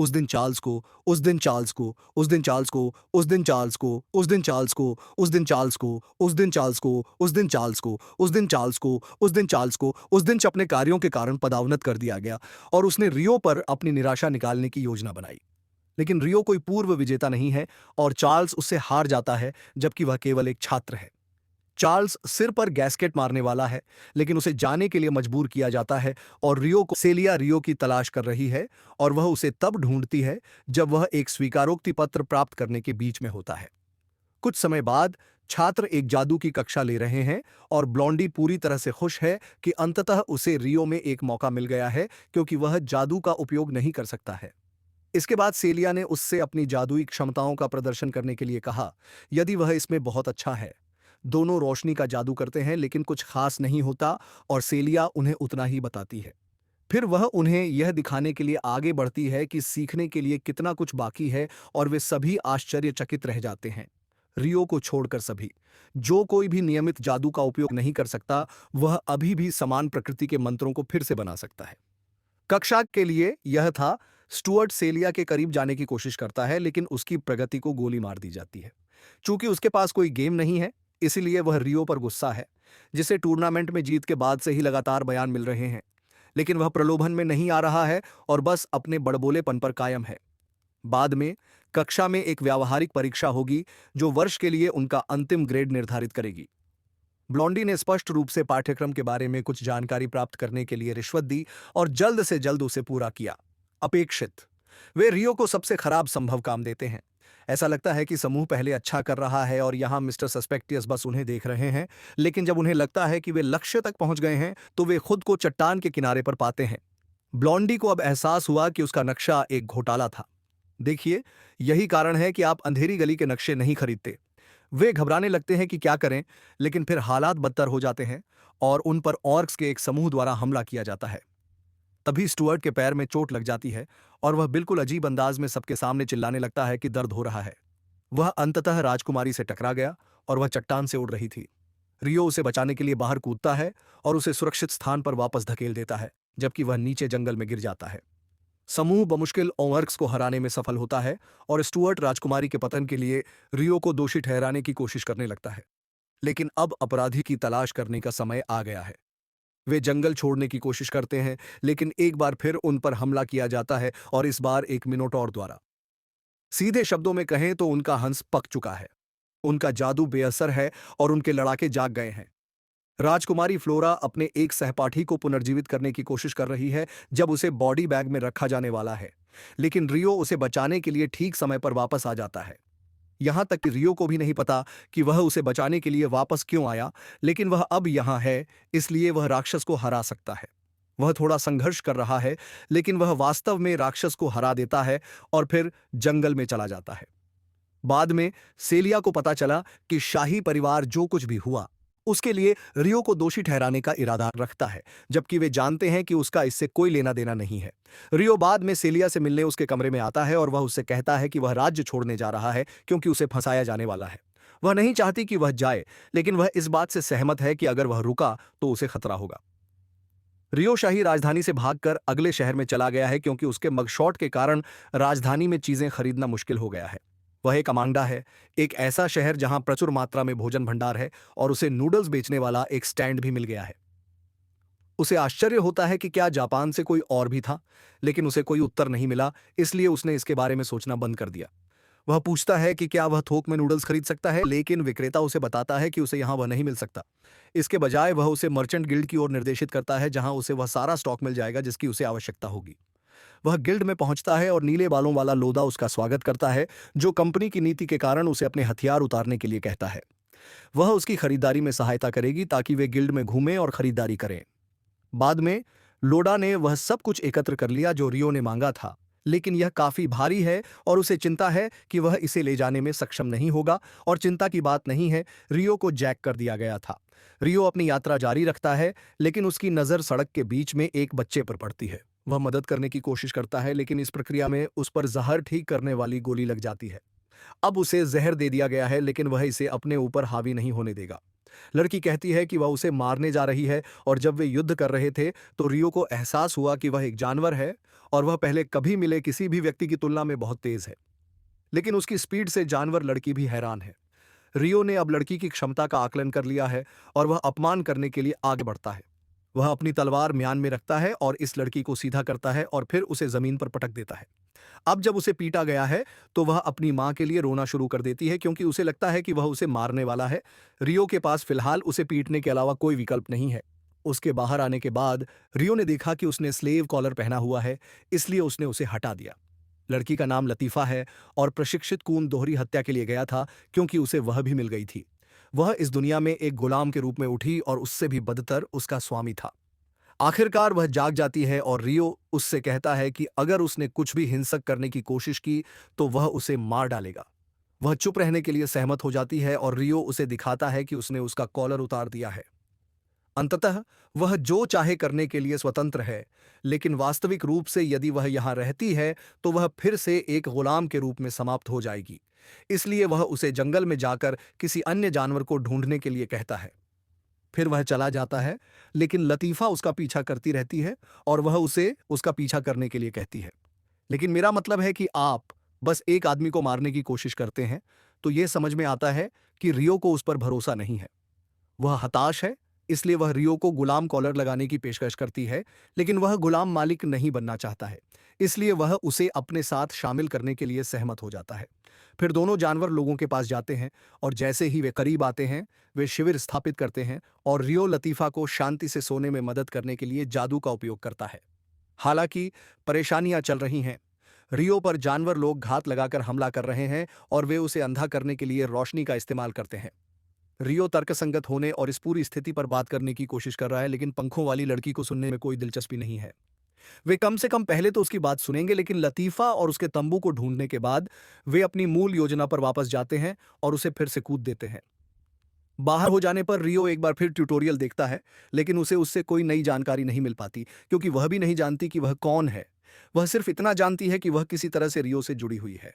उस दिन चार्ल्स को, उस दिन चार्ल्स को, उस दिन चार्ल्स को, उस दिन चार्ल्स को, उस दिन चार्ल्स को, उस दिन चार्ल्स को, उस दिन चार्ल्स को, उस दिन चार्ल्स को, उस दिन चार्ल्स को, उस दिन चार्ल्स को, उस दिन अपने कार्यों के कारण पदावनत कर दिया गया और उसने रियो पर अपनी निराशा निकालने की योजना बनाई। लेकिन रियो कोई पूर्व विजेता नहीं है और चार्ल्स उससे हार जाता है, जबकि वह केवल एक छात्र है। चार्ल्स सिर पर गैस्केट मारने वाला है, लेकिन उसे जाने के लिए मजबूर किया जाता है और रियो को सेलिया रियो की तलाश कर रही है और वह उसे तब ढूंढती है जब वह एक स्वीकारोक्ति पत्र प्राप्त करने के बीच में होता है। कुछ समय बाद छात्र एक जादू की कक्षा ले रहे हैं और ब्लॉन्डी पूरी तरह से खुश है कि अंततः उसे रियो में एक मौका मिल गया है, क्योंकि वह जादू का उपयोग नहीं कर सकता है। इसके बाद सेलिया ने उससे अपनी जादुई क्षमताओं का प्रदर्शन करने के लिए कहा, यदि वह इसमें बहुत अच्छा है। दोनों रोशनी का जादू करते हैं, लेकिन कुछ खास नहीं होता और सेलिया उन्हें उतना ही बताती है। फिर वह उन्हें यह दिखाने के लिए आगे बढ़ती है कि सीखने के लिए कितना कुछ बाकी है और वे सभी आश्चर्यचकित रह जाते हैं। रियो को छोड़कर सभी, जो कोई भी नियमित जादू का उपयोग नहीं कर सकता, वह अभी भी समान प्रकृति के मंत्रों को फिर से बना सकता है। कक्षा के लिए यह था। स्टुअर्ट सेलिया के करीब जाने की कोशिश करता है, लेकिन उसकी प्रगति को गोली मार दी जाती है। चूंकि उसके पास कोई गेम नहीं है, इसलिए वह रियो पर गुस्सा है, जिसे टूर्नामेंट में जीत के बाद से ही लगातार बयान मिल रहे हैं। लेकिन वह प्रलोभन में नहीं आ रहा है और बस अपने बड़बोलेपन पर कायम है। बाद में कक्षा में एक व्यावहारिक परीक्षा होगी जो वर्ष के लिए उनका अंतिम ग्रेड निर्धारित करेगी। ब्लॉन्डी ने स्पष्ट रूप से पाठ्यक्रम के बारे में कुछ जानकारी प्राप्त करने के लिए रिश्वत दी और जल्द से जल्द उसे पूरा किया। अपेक्षित, वे रियो को सबसे खराब संभव काम देते हैं। ऐसा लगता है कि समूह पहले अच्छा कर रहा है और यहाँ मिस्टर सस्पेक्टियस बस उन्हें देख रहे हैं, लेकिन जब उन्हें लगता है कि वे लक्ष्य तक पहुंच गए हैं, तो वे खुद को चट्टान के किनारे पर पाते हैं। ब्लॉन्डी को अब एहसास हुआ कि उसका नक्शा एक घोटाला था। देखिए, यही कारण है कि आप अंधेरी गली के नक्शे नहीं खरीदते। वे घबराने लगते हैं कि क्या करें, लेकिन फिर हालात बदतर हो जाते हैं और उन पर ऑर्क्स के एक समूह द्वारा हमला किया जाता है। तभी स्टुअर्ट के पैर में चोट लग जाती है और वह बिल्कुल अजीब अंदाज में सबके सामने चिल्लाने लगता है कि दर्द हो रहा है। वह अंततः राजकुमारी से टकरा गया और वह चट्टान से उड़ रही थी। रियो उसे बचाने के लिए बाहर कूदता है और उसे सुरक्षित स्थान पर वापस धकेल देता है, जबकि वह नीचे जंगल में गिर जाता है। समूह बमुश्किल ऑर्क्स को हराने में सफल होता है और स्टुअर्ट राजकुमारी के पतन के लिए रियो को दोषी ठहराने की कोशिश करने लगता है। लेकिन अब अपराधी की तलाश करने का समय आ गया है। वे जंगल छोड़ने की कोशिश करते हैं, लेकिन एक बार फिर उन पर हमला किया जाता है और इस बार एक मिनोटॉर द्वारा। सीधे शब्दों में कहें तो उनका हंस पक चुका है। उनका जादू बेअसर है और उनके लड़ाके जाग गए हैं। राजकुमारी फ्लोरा अपने एक सहपाठी को पुनर्जीवित करने की कोशिश कर रही है जब उसे बॉडी बैग में रखा जाने वाला है, लेकिन रियो उसे बचाने के लिए ठीक समय पर वापस आ जाता है। यहां तक कि रियो को भी नहीं पता कि वह उसे बचाने के लिए वापस क्यों आया, लेकिन वह अब यहां है, इसलिए वह राक्षस को हरा सकता है। वह थोड़ा संघर्ष कर रहा है, लेकिन वह वास्तव में राक्षस को हरा देता है और फिर जंगल में चला जाता है। बाद में सेलिया को पता चला कि शाही परिवार जो कुछ भी हुआ, उसके लिए रियो को दोषी ठहराने का इरादा रखता है, जबकि वे जानते हैं कि उसका इससे कोई लेना देना नहीं है। रियो बाद में सेलिया से मिलने उसके कमरे में आता है और वह उससे कहता है कि वह राज्य छोड़ने जा रहा है क्योंकि उसे फंसाया जाने वाला है। वह नहीं चाहती कि वह जाए, लेकिन वह इस बात से सहमत है कि अगर वह रुका तो उसे खतरा होगा। रियो शाही राजधानी से भागकर अगले शहर में चला गया है क्योंकि उसके मगशॉट के कारण राजधानी में चीजें खरीदना मुश्किल हो गया है। वह एक अमांडा है, एक ऐसा शहर जहां प्रचुर मात्रा में भोजन भंडार है और उसे नूडल्स बेचने वाला एक स्टैंड भी मिल गया है। उसे आश्चर्य होता है कि क्या जापान से कोई और भी था, लेकिन उसे कोई उत्तर नहीं मिला, इसलिए उसने इसके बारे में सोचना बंद कर दिया। वह पूछता है कि क्या वह थोक में नूडल्स खरीद सकता है, लेकिन विक्रेता उसे बताता है कि उसे यहां वह नहीं मिल सकता। इसके बजाय वह उसे मर्चेंट गिल्ड की ओर निर्देशित करता है, जहां उसे वह सारा स्टॉक मिल जाएगा जिसकी उसे आवश्यकता होगी। वह गिल्ड में पहुंचता है और नीले बालों वाला लोदा उसका स्वागत करता है, जो कंपनी की नीति के कारण उसे अपने हथियार उतारने के लिए कहता है। वह उसकी खरीदारी में सहायता करेगी ताकि वे गिल्ड में घूमें और खरीदारी करें। बाद में लोडा ने वह सब कुछ एकत्र कर लिया जो रियो ने मांगा था, लेकिन यह काफी भारी है और उसे चिंता है कि वह इसे ले जाने में सक्षम नहीं होगा। और चिंता की बात नहीं है, रियो को जैक कर दिया गया था। रियो अपनी यात्रा जारी रखता है, लेकिन उसकी नज़र सड़क के बीच में एक बच्चे पर पड़ती है। वह मदद करने की कोशिश करता है, लेकिन इस प्रक्रिया में उस पर जहर ठीक करने वाली गोली लग जाती है। अब उसे जहर दे दिया गया है, लेकिन वह इसे अपने ऊपर हावी नहीं होने देगा। लड़की कहती है कि वह उसे मारने जा रही है और जब वे युद्ध कर रहे थे तो रियो को एहसास हुआ कि वह एक जानवर है और वह पहले कभी मिले किसी भी व्यक्ति की तुलना में बहुत तेज है। लेकिन उसकी स्पीड से जानवर लड़की भी हैरान है। रियो ने अब लड़की की क्षमता का आकलन कर लिया है और वह अपमान करने के लिए आगे बढ़ता है। वह अपनी तलवार म्यान में रखता है और इस लड़की को सीधा करता है और फिर उसे जमीन पर पटक देता है। अब जब उसे पीटा गया है तो वह अपनी मां के लिए रोना शुरू कर देती है क्योंकि उसे लगता है कि वह उसे मारने वाला है। रियो के पास फिलहाल उसे पीटने के अलावा कोई विकल्प नहीं है। उसके बाहर आने के बाद रियो ने देखा कि उसने स्लेव कॉलर पहना हुआ है, इसलिए उसने उसे हटा दिया। लड़की का नाम लतीफ़ा है और प्रशिक्षित कून दोहरी हत्या के लिए गया था क्योंकि उसे वह भी मिल गई थी। वह इस दुनिया में एक गुलाम के रूप में उठी और उससे भी बदतर उसका स्वामी था। आखिरकार वह जाग जाती है और रियो उससे कहता है कि अगर उसने कुछ भी हिंसक करने की कोशिश की तो वह उसे मार डालेगा। वह चुप रहने के लिए सहमत हो जाती है और रियो उसे दिखाता है कि उसने उसका कॉलर उतार दिया है। अंततः वह जो चाहे करने के लिए स्वतंत्र है, लेकिन वास्तविक रूप से यदि वह यहाँ रहती है तो वह फिर से एक गुलाम के रूप में समाप्त हो जाएगी। इसलिए वह उसे जंगल में जाकर किसी अन्य जानवर को ढूंढने के लिए कहता है। फिर वह चला जाता है, लेकिन लतीफ़ा उसका पीछा करती रहती है और वह उसे उसका पीछा करने के लिए कहती है। लेकिन मेरा मतलब है कि आप बस एक आदमी को मारने की कोशिश करते हैं, तो यह समझ में आता है कि रियो को उस पर भरोसा नहीं है। वह हताश है, इसलिए वह रियो को गुलाम कॉलर लगाने की पेशकश करती है, लेकिन वह गुलाम मालिक नहीं बनना चाहता है, इसलिए वह उसे अपने साथ शामिल करने के लिए सहमत हो जाता है। फिर दोनों जानवर लोगों के पास जाते हैं और जैसे ही वे करीब आते हैं, वे शिविर स्थापित करते हैं और रियो लतीफ़ा को शांति से सोने में मदद करने के लिए जादू का उपयोग करता है। हालांकि परेशानियां चल रही हैं। रियो पर जानवर लोग घात लगाकर हमला कर रहे हैं और वे उसे अंधा करने के लिए रोशनी का इस्तेमाल करते हैं। रियो तर्कसंगत होने और इस पूरी स्थिति पर बात करने की कोशिश कर रहा है, लेकिन पंखों वाली लड़की को सुनने में कोई दिलचस्पी नहीं है। वे कम से कम पहले तो उसकी बात सुनेंगे, लेकिन लतीफ़ा और उसके तंबू को ढूंढने के बाद वे अपनी मूल योजना पर वापस जाते हैं और उसे फिर से कूद देते हैं। बाहर हो जाने पर रियो एक बार फिर ट्यूटोरियल देखता है, लेकिन उसे उससे कोई नई जानकारी नहीं मिल पाती क्योंकि वह भी नहीं जानती कि वह कौन है। वह सिर्फ इतना जानती है कि वह किसी तरह से रियो से जुड़ी हुई है।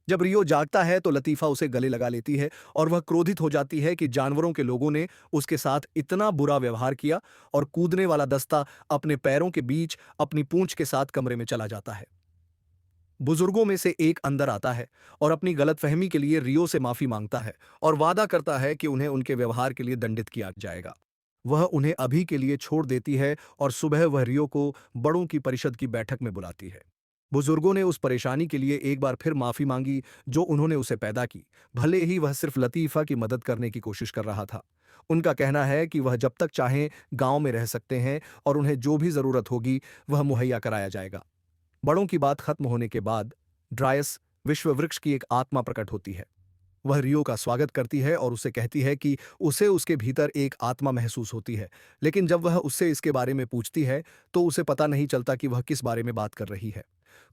जब रियो जागता है तो लतीफ़ा उसे गले लगा लेती है और वह क्रोधित हो जाती है कि जानवरों के लोगों ने उसके साथ इतना बुरा व्यवहार किया और कूदने वाला दस्ता अपने पैरों के बीच अपनी पूंछ के साथ कमरे में चला जाता है। बुजुर्गों में से एक अंदर आता है और अपनी गलतफहमी के लिए रियो से माफी मांगता है और वादा करता है कि उन्हें उनके व्यवहार के लिए दंडित किया जाएगा। वह उन्हें अभी के लिए छोड़ देती है और सुबह वह रियो को बड़ों की परिषद की बैठक में बुलाती है। बुजुर्गों ने उस परेशानी के लिए एक बार फिर माफी मांगी जो उन्होंने उसे पैदा की, भले ही वह सिर्फ लतीफ़ा की मदद करने की कोशिश कर रहा था। उनका कहना है कि वह जब तक चाहें गांव में रह सकते हैं और उन्हें जो भी जरूरत होगी वह मुहैया कराया जाएगा। बड़ों की बात खत्म होने के बाद ड्रायस विश्व वृक्ष की एक आत्मा प्रकट होती है। वह रियो का स्वागत करती है और उसे कहती है कि उसे उसके भीतर एक आत्मा महसूस होती है, लेकिन जब वह उससे इसके बारे में पूछती है तो उसे पता नहीं चलता कि वह किस बारे में बात कर रही है।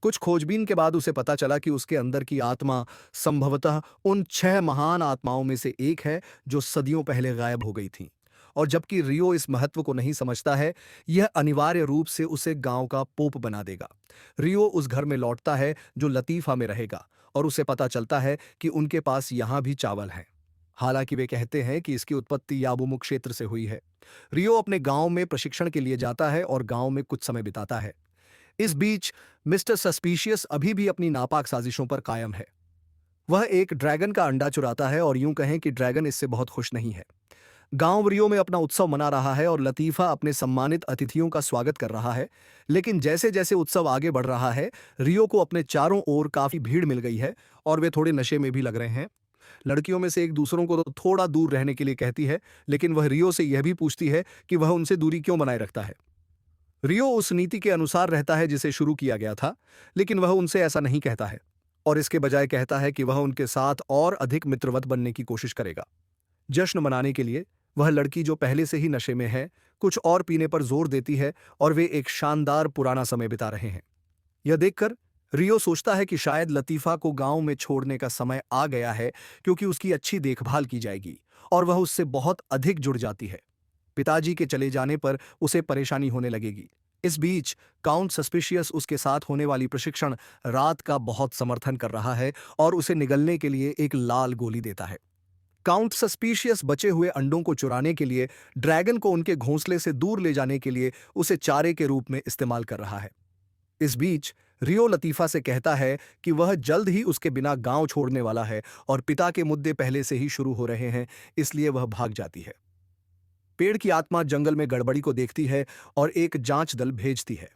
कुछ खोजबीन के बाद उसे पता चला कि उसके अंदर की आत्मा संभवतः उन 6 महान आत्माओं में से एक है जो सदियों पहले गायब हो गई थीं। और जबकि रियो इस महत्व को नहीं समझता है, यह अनिवार्य रूप से उसे गांव का पोप बना देगा। रियो उस घर में लौटता है जो लतीफ़ा में रहेगा और उसे पता चलता है कि उनके पास यहाँ भी चावल है। हालांकि वे कहते हैं कि इसकी उत्पत्ति याबुमु क्षेत्र से हुई है। रियो अपने गांव में प्रशिक्षण के लिए जाता है और गांव में कुछ समय बिताता है। इस बीच मिस्टर सस्पिशियस अभी भी अपनी नापाक साजिशों पर कायम है। वह एक ड्रैगन का अंडा चुराता है और यूं कहें कि ड्रैगन इससे बहुत खुश नहीं है। गांव रियो में अपना उत्सव मना रहा है और लतीफ़ा अपने सम्मानित अतिथियों का स्वागत कर रहा है, लेकिन जैसे जैसे उत्सव आगे बढ़ रहा है, रियो को अपने चारों ओर काफी भीड़ मिल गई है और वे थोड़े नशे में भी लग रहे हैं। लड़कियों में से एक दूसरों को तो थोड़ा दूर रहने के लिए कहती है, लेकिन वह रियो से यह भी पूछती है कि वह उनसे दूरी क्यों बनाए रखता है। रियो उस नीति के अनुसार रहता है जिसे शुरू किया गया था, लेकिन वह उनसे ऐसा नहीं कहता है और इसके बजाय कहता है कि वह उनके साथ और अधिक मित्रवत बनने की कोशिश करेगा। जश्न मनाने के लिए वह लड़की जो पहले से ही नशे में है, कुछ और पीने पर जोर देती है और वे एक शानदार पुराना समय बिता रहे हैं। यह देखकर रियो सोचता है कि शायद लतीफ़ा को गांव में छोड़ने का समय आ गया है क्योंकि उसकी अच्छी देखभाल की जाएगी और वह उससे बहुत अधिक जुड़ जाती है। पिताजी के चले जाने पर उसे परेशानी होने लगेगी। इस बीच काउंट सस्पिशियस उसके साथ होने वाली प्रशिक्षण रात का बहुत समर्थन कर रहा है और उसे निगलने के लिए एक लाल गोली देता है। काउंट सस्पिशियस बचे हुए अंडों को चुराने के लिए ड्रैगन को उनके घोंसले से दूर ले जाने के लिए उसे चारे के रूप में इस्तेमाल कर रहा है। इस बीच रियो लतीफा से कहता है कि वह जल्द ही उसके बिना गांव छोड़ने वाला है और पिता के मुद्दे पहले से ही शुरू हो रहे हैं, इसलिए वह भाग जाती है। पेड़ की आत्मा जंगल में गड़बड़ी को देखती है और एक जांच दल भेजती है।